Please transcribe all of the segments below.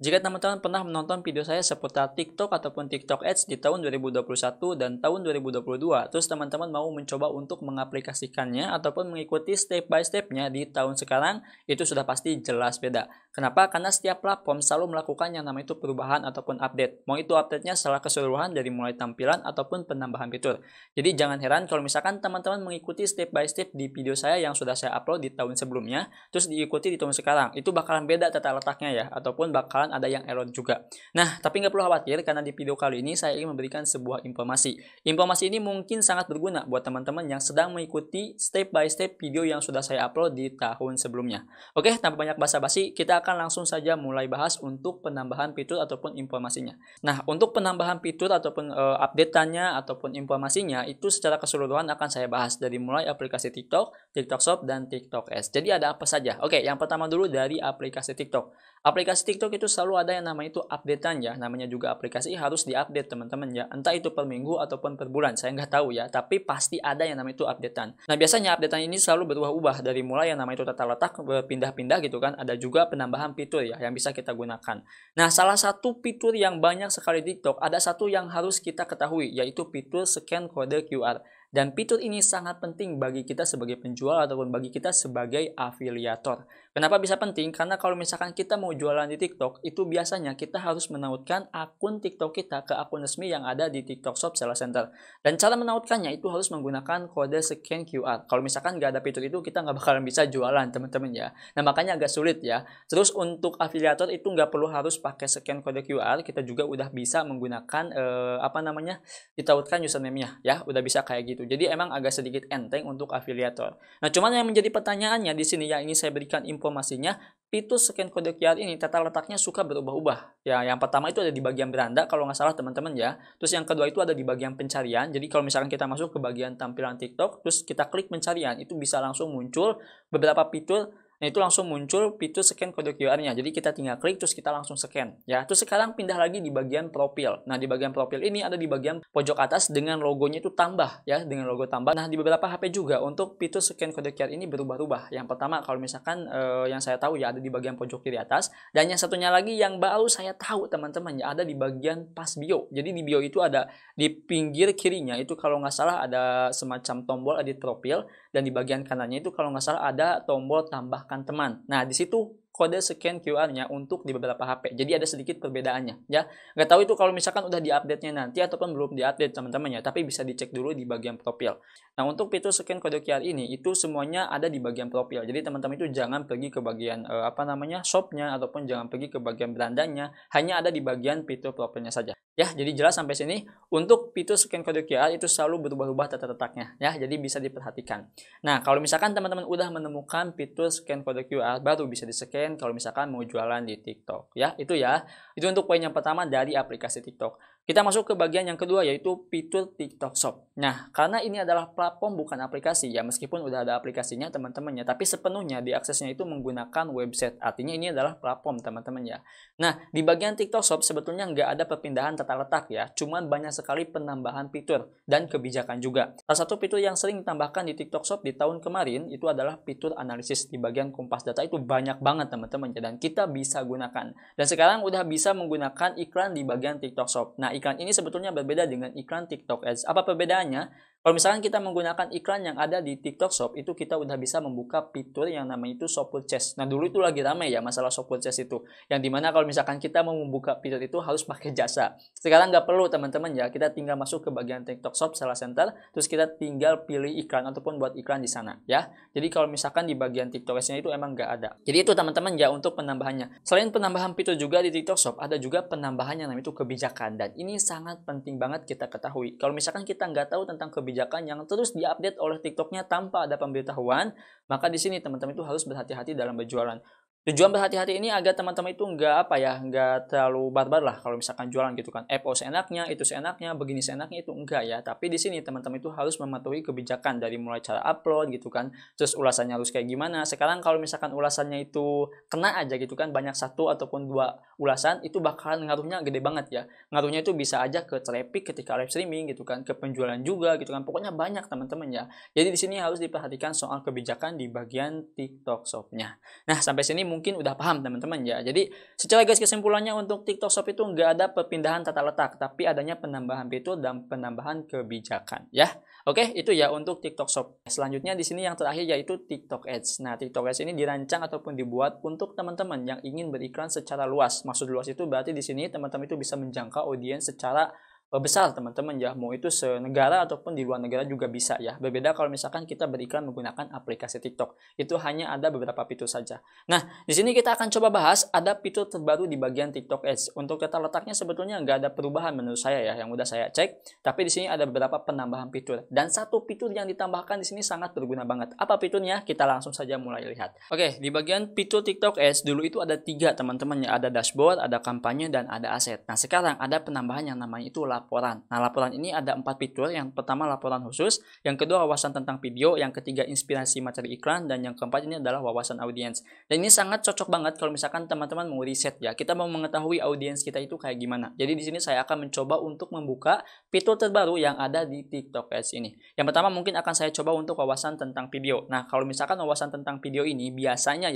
Jika teman-teman pernah menonton video saya seputar TikTok ataupun TikTok Ads di tahun 2021 dan tahun 2022, terus teman-teman mau mencoba untuk mengaplikasikannya ataupun mengikuti step by step-nya di tahun sekarang, itu sudah pasti jelas beda. Kenapa? Karena setiap platform selalu melakukan yang namanya itu perubahan ataupun update. Mau itu update-nya secara keseluruhan dari mulai tampilan ataupun penambahan fitur. Jadi jangan heran kalau misalkan teman-teman mengikuti step by step di video saya yang sudah saya upload di tahun sebelumnya, terus diikuti di tahun sekarang. Itu bakalan beda tata letaknya ya, ataupun bakalan ada yang error juga. Nah, tapi nggak perlu khawatir karena di video kali ini saya ingin memberikan sebuah informasi. Informasi ini mungkin sangat berguna buat teman-teman yang sedang mengikuti step by step video yang sudah saya upload di tahun sebelumnya. Oke, tanpa banyak basa-basi, kita akan langsung saja mulai bahas untuk penambahan fitur ataupun informasinya. Nah, untuk penambahan fitur ataupun update-nya ataupun informasinya itu secara keseluruhan akan saya bahas dari mulai aplikasi TikTok, TikTok Shop, dan TikTok Ads. Jadi ada apa saja? Oke, yang pertama dulu dari aplikasi TikTok. Aplikasi TikTok itu selalu ada yang namanya itu updatean ya, namanya juga aplikasi harus diupdate teman-teman ya, entah itu per minggu ataupun per bulan, saya nggak tahu ya, tapi pasti ada yang namanya itu updatean. Nah biasanya updatean ini selalu berubah-ubah dari mulai yang namanya itu tata letak berpindah-pindah gitu kan, ada juga penambahan fitur ya yang bisa kita gunakan. Nah salah satu fitur yang banyak sekali di TikTok, ada satu yang harus kita ketahui, yaitu fitur scan kode QR. Dan fitur ini sangat penting bagi kita sebagai penjual ataupun bagi kita sebagai afiliator. Kenapa bisa penting? Karena kalau misalkan kita mau jualan di TikTok, itu biasanya kita harus menautkan akun TikTok kita ke akun resmi yang ada di TikTok Shop Seller Center. Dan cara menautkannya itu harus menggunakan kode scan QR. Kalau misalkan nggak ada fitur itu, kita nggak bakalan bisa jualan teman-teman ya. Nah makanya agak sulit ya. Terus untuk afiliator itu nggak perlu harus pakai scan kode QR, kita juga udah bisa menggunakan ditautkan username-nya ya, udah bisa kayak gitu. Jadi emang agak sedikit enteng untuk afiliator. Nah, cuman yang menjadi pertanyaannya di sini yang ingin saya berikan informasinya, fitur scan kode QR ini tata letaknya suka berubah-ubah. Ya, yang pertama itu ada di bagian beranda kalau nggak salah teman-teman ya. Terus yang kedua itu ada di bagian pencarian. Jadi kalau misalkan kita masuk ke bagian tampilan TikTok, terus kita klik pencarian, itu bisa langsung muncul beberapa fitur. Nah, itu langsung muncul fitur scan kode QR-nya. Jadi kita tinggal klik terus kita langsung scan ya. Terus sekarang pindah lagi di bagian profil. Nah, di bagian profil ini ada di bagian pojok atas dengan logonya itu tambah ya, dengan logo tambah. Nah, di beberapa HP juga untuk fitur scan kode QR ini berubah-ubah. Yang pertama kalau misalkan yang saya tahu ya ada di bagian pojok kiri atas, dan yang satunya lagi yang baru saya tahu teman-teman ya ada di bagian pas bio. Jadi di bio itu ada di pinggir kirinya itu kalau nggak salah ada semacam tombol edit profil, dan di bagian kanannya itu kalau nggak salah ada tombol tambahkan teman. Nah, di situ kode scan QR-nya untuk di beberapa HP. Jadi ada sedikit perbedaannya ya. Nggak tahu itu kalau misalkan udah diupdate-nya nanti ataupun belum diupdate teman-teman ya, tapi bisa dicek dulu di bagian profil. Nah, untuk fitur scan kode QR ini itu semuanya ada di bagian profil. Jadi teman-teman itu jangan pergi ke bagian shop-nya ataupun jangan pergi ke bagian berandanya, hanya ada di bagian fitur profilnya saja. Ya, jadi jelas sampai sini. Untuk fitur scan kode QR itu selalu berubah-ubah tata letaknya ya. Jadi bisa diperhatikan. Nah, kalau misalkan teman-teman udah menemukan fitur scan kode QR, baru bisa di-scan kalau misalkan mau jualan di TikTok ya. Itu ya. Itu untuk poin yang pertama dari aplikasi TikTok. Kita masuk ke bagian yang kedua yaitu fitur TikTok Shop. Nah, karena ini adalah platform bukan aplikasi ya, meskipun udah ada aplikasinya teman-teman ya, tapi sepenuhnya diaksesnya itu menggunakan website. Artinya ini adalah platform teman-teman ya. Nah, di bagian TikTok Shop sebetulnya nggak ada perpindahan tata letak ya, cuman banyak sekali penambahan fitur dan kebijakan juga. Salah satu fitur yang sering ditambahkan di TikTok Shop di tahun kemarin itu adalah fitur analisis. Di bagian kumpas data itu banyak banget teman-teman ya, dan kita bisa gunakan. Dan sekarang udah bisa menggunakan iklan di bagian TikTok Shop. Nah, iklan ini sebetulnya berbeda dengan iklan TikTok Ads. Apa perbedaannya? Kalau misalkan kita menggunakan iklan yang ada di TikTok Shop, itu kita udah bisa membuka fitur yang namanya itu shop purchase. Nah, dulu itu lagi ramai ya masalah shop purchase itu. Yang dimana kalau misalkan kita mau membuka fitur itu harus pakai jasa. Sekarang nggak perlu teman-teman ya, kita tinggal masuk ke bagian TikTok Shop Seller Center, terus kita tinggal pilih iklan ataupun buat iklan di sana ya. Jadi kalau misalkan di bagian TikTok Ads-nya itu emang nggak ada. Jadi itu teman-teman ya untuk penambahannya. Selain penambahan fitur juga di TikTok Shop, ada juga penambahan yang namanya itu kebijakan. Dan ini sangat penting banget kita ketahui. Kalau misalkan kita nggak tahu tentang kebijakan yang terus diupdate oleh TikToknya tanpa ada pemberitahuan, maka di sini teman-teman itu harus berhati-hati dalam berjualan. Tujuan berhati-hati ini agar teman-teman itu nggak terlalu barbar lah kalau misalkan jualan gitu kan. FO seenaknya, itu seenaknya, begini seenaknya itu enggak ya. Tapi di sini teman-teman itu harus mematuhi kebijakan dari mulai cara upload gitu kan. Terus ulasannya harus kayak gimana. Sekarang kalau misalkan ulasannya itu kena aja gitu kan, banyak satu ataupun dua ulasan, itu bakalan ngaruhnya gede banget ya. Ngaruhnya itu bisa aja ke traffic ketika live streaming gitu kan, ke penjualan juga gitu kan. Pokoknya banyak teman-teman ya. Jadi di sini harus diperhatikan soal kebijakan di bagian TikTok Shop-nya. Nah, sampai sini mungkin udah paham teman-teman ya. Jadi secara guys kesimpulannya untuk TikTok Shop itu nggak ada perpindahan tata letak, tapi adanya penambahan fitur dan penambahan kebijakan ya. Oke, itu ya untuk TikTok Shop. Selanjutnya di sini yang terakhir yaitu TikTok Ads. Nah, TikTok Ads ini dirancang ataupun dibuat untuk teman-teman yang ingin beriklan secara luas. Maksud luas itu berarti di sini teman-teman itu bisa menjangkau audiens secara besar teman-teman ya, mau itu senegara ataupun di luar negara juga bisa ya. Berbeda kalau misalkan kita beriklan menggunakan aplikasi TikTok, itu hanya ada beberapa fitur saja. Nah, di sini kita akan coba bahas ada fitur terbaru di bagian TikTok Ads. Untuk tata letaknya sebetulnya nggak ada perubahan menurut saya ya, yang udah saya cek. Tapi di sini ada beberapa penambahan fitur dan satu fitur yang ditambahkan di sini sangat berguna banget. Apa fiturnya? Kita langsung saja mulai lihat. Oke, di bagian fitur TikTok Ads dulu itu ada 3 teman-teman ya, ada dashboard, ada kampanye dan ada aset. Nah, sekarang ada penambahan yang namanya itu laporan. Nah, laporan ini ada 4 fitur. Yang pertama laporan khusus, yang kedua wawasan tentang video, yang ketiga inspirasi materi iklan, dan yang keempat ini adalah wawasan audiens. Dan ini sangat cocok banget kalau misalkan teman-teman mau riset ya. Kita mau mengetahui audiens kita itu kayak gimana. Jadi di sini saya akan mencoba untuk membuka fitur terbaru yang ada di TikTok Ads ini. Yang pertama mungkin akan saya coba untuk wawasan tentang video. Nah, kalau misalkan wawasan tentang video ini biasanya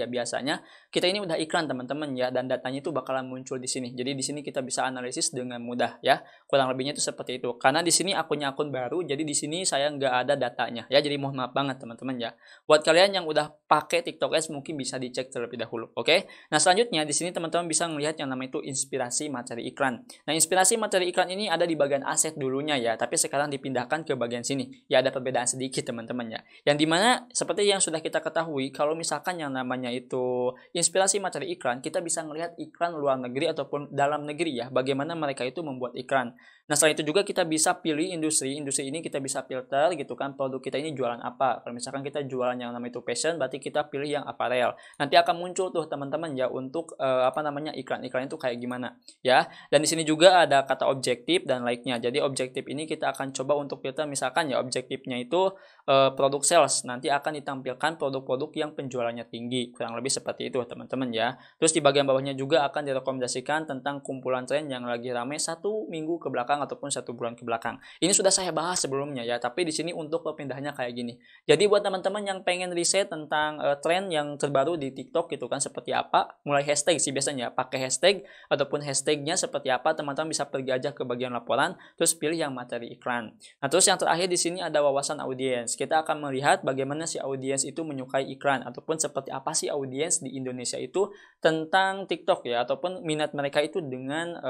kita ini udah iklan teman-teman ya, dan datanya itu bakalan muncul di sini. Jadi di sini kita bisa analisis dengan mudah ya. Kurang lebihnya itu seperti itu. Karena di sini akunnya akun baru, jadi di sini saya nggak ada datanya ya. Jadi mohon maaf banget teman-teman ya. Buat kalian yang udah pakai TikTok Ads mungkin bisa dicek terlebih dahulu. Oke. Nah, selanjutnya di sini teman-teman bisa melihat yang namanya itu inspirasi materi iklan. Nah, inspirasi materi iklan ini ada di bagian aset dulunya ya, tapi sekarang dipindahkan ke bagian sini. Ya ada perbedaan sedikit teman-teman ya. Yang dimana seperti yang sudah kita ketahui, kalau misalkan yang namanya itu inspirasi materi iklan, kita bisa melihat iklan luar negeri ataupun dalam negeri ya, bagaimana mereka itu membuat iklan. Nah, selain itu juga kita bisa pilih industri ini kita bisa filter gitu kan, produk kita ini jualan apa. Kalau misalkan kita jualan yang namanya itu fashion, berarti kita pilih yang apparel. Nanti akan muncul tuh teman-teman ya untuk iklan-iklan itu kayak gimana ya. Dan di sini juga ada kata objektif dan like-nya. Jadi objektif ini kita akan coba untuk filter, misalkan ya objektifnya itu produk sales. Nanti akan ditampilkan produk-produk yang penjualannya tinggi. Kurang lebih seperti itu teman-teman ya. Terus di bagian bawahnya juga akan direkomendasikan tentang kumpulan tren yang lagi rame 1 minggu ke belakang ataupun 1 bulan ke belakang. Ini sudah saya bahas sebelumnya ya, tapi di sini untuk perpindahannya kayak gini. Jadi buat teman-teman yang pengen riset tentang tren yang terbaru di TikTok gitu kan seperti apa, mulai hashtag sih biasanya, pakai hashtag ataupun hashtagnya seperti apa, teman-teman bisa pergi aja ke bagian laporan, terus pilih yang materi iklan. Nah, terus yang terakhir di sini ada wawasan audiens. Kita akan melihat bagaimana si audiens itu menyukai iklan ataupun seperti apa sih audiens di Indonesia itu tentang TikTok ya, ataupun minat mereka itu dengan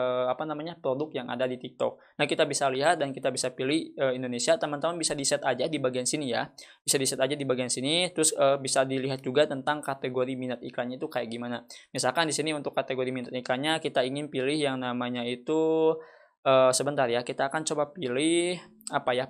produk yang ada di TikTok. Nah, kita bisa lihat dan kita bisa pilih Indonesia. Teman-teman bisa di-set aja di bagian sini ya. Bisa di-set aja di bagian sini. Terus bisa dilihat juga tentang kategori minat iklannya itu kayak gimana. Misalkan di sini untuk kategori minat iklannya kita ingin pilih yang namanya itu sebentar ya. Kita akan coba pilih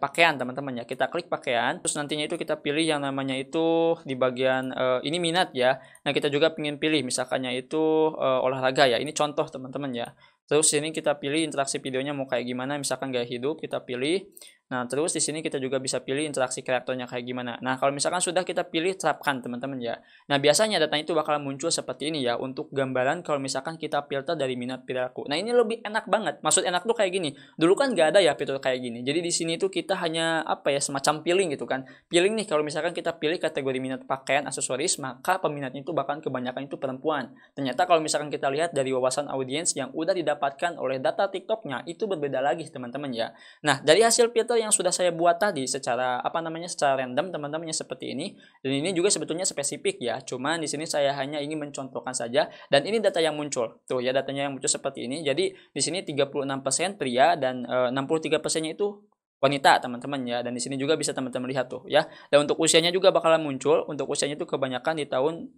pakaian teman-teman ya. Kita klik pakaian, terus nantinya itu kita pilih yang namanya itu di bagian ini minat ya. Nah, kita juga ingin pilih misalkannya itu olahraga ya. Ini contoh teman-teman ya. Terus sini kita pilih interaksi videonya mau kayak gimana, misalkan gaya hidup kita pilih. Nah, terus di sini kita juga bisa pilih interaksi kreatornya kayak gimana. Nah, kalau misalkan sudah kita pilih, terapkan teman-teman ya. Nah, biasanya datanya itu bakal muncul seperti ini ya, untuk gambaran kalau misalkan kita filter dari minat perilaku. Nah, ini lebih enak banget. Maksud enak tuh kayak gini. Dulu kan nggak ada ya fitur kayak gini. Jadi di sini tuh kita hanya semacam pilih gitu kan. Pilih nih, kalau misalkan kita pilih kategori minat pakaian, aksesoris, maka peminatnya itu bahkan kebanyakan itu perempuan. Ternyata kalau misalkan kita lihat dari wawasan audiens yang udah didapatkan oleh data TikToknya, itu berbeda lagi teman-teman ya. Nah, dari hasil filter yang sudah saya buat tadi secara secara random teman-temannya seperti ini, dan ini juga sebetulnya spesifik ya, cuman di sini saya hanya ingin mencontohkan saja, dan ini data yang muncul tuh ya, datanya yang muncul seperti ini. Jadi di sini 36% pria dan 63%-nya itu wanita teman-teman ya, dan di sini juga bisa teman-teman lihat tuh ya. Dan untuk usianya juga bakalan muncul. Untuk usianya itu kebanyakan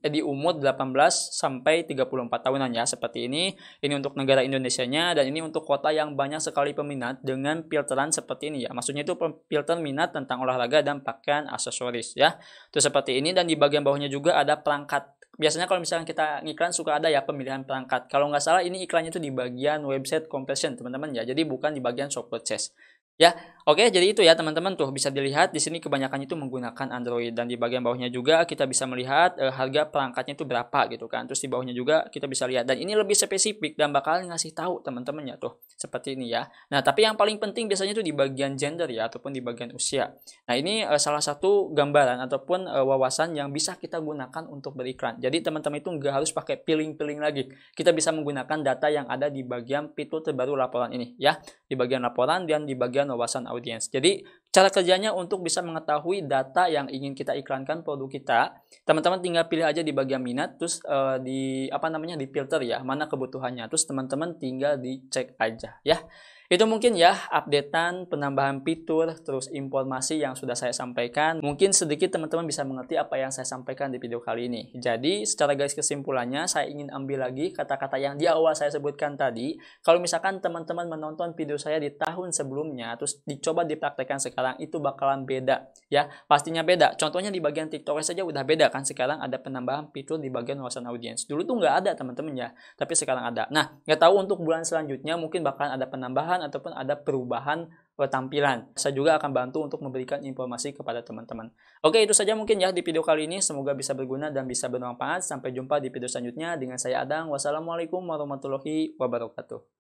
di umur 18 sampai 34 tahunan ya, seperti ini. Ini untuk negara Indonesianya, dan ini untuk kota yang banyak sekali peminat dengan filteran seperti ini ya. Maksudnya itu filter minat tentang olahraga dan pakaian aksesoris ya. Itu seperti ini, dan di bagian bawahnya juga ada perangkat. Biasanya kalau misalnya kita ngiklan suka ada ya pemilihan perangkat. Kalau nggak salah ini iklannya itu di bagian website conversion teman-teman ya. Jadi bukan di bagian shop purchase. Ya, oke, jadi itu ya teman-teman tuh bisa dilihat di sini kebanyakan itu menggunakan Android dan di bagian bawahnya juga kita bisa melihat harga perangkatnya itu berapa gitu kan. Terus di bawahnya juga kita bisa lihat dan ini lebih spesifik dan bakal ngasih tahu teman-temannya tuh seperti ini ya. Nah, tapi yang paling penting biasanya tuh di bagian gender ya ataupun di bagian usia. Nah, ini salah satu gambaran ataupun wawasan yang bisa kita gunakan untuk beriklan. Jadi teman-teman itu nggak harus pakai piling-piling lagi. Kita bisa menggunakan data yang ada di bagian fitur terbaru laporan ini ya, di bagian laporan dan di bagian wawasan audiens. Jadi, cara kerjanya untuk bisa mengetahui data yang ingin kita iklankan produk kita, teman-teman tinggal pilih aja di bagian minat, terus di apa namanya di filter ya, mana kebutuhannya. Terus teman-teman tinggal dicek aja ya. Itu mungkin ya updatean penambahan fitur terus informasi yang sudah saya sampaikan. Mungkin sedikit teman-teman bisa mengerti apa yang saya sampaikan di video kali ini. Jadi secara garis kesimpulannya saya ingin ambil lagi kata-kata yang di awal saya sebutkan tadi. Kalau misalkan teman-teman menonton video saya di tahun sebelumnya terus dicoba dipraktekkan sekarang itu bakalan beda ya. Pastinya beda. Contohnya di bagian TikTok saja udah beda kan, sekarang ada penambahan fitur di bagian wawasan audiens. Dulu tuh nggak ada teman-teman ya, tapi sekarang ada. Nah, nggak tahu untuk bulan selanjutnya mungkin bakalan ada penambahan ataupun ada perubahan tampilan. Saya juga akan bantu untuk memberikan informasi kepada teman-teman. Oke, itu saja mungkin ya di video kali ini. Semoga bisa berguna dan bisa bermanfaat. Sampai jumpa di video selanjutnya dengan saya Adang. Wassalamualaikum warahmatullahi wabarakatuh.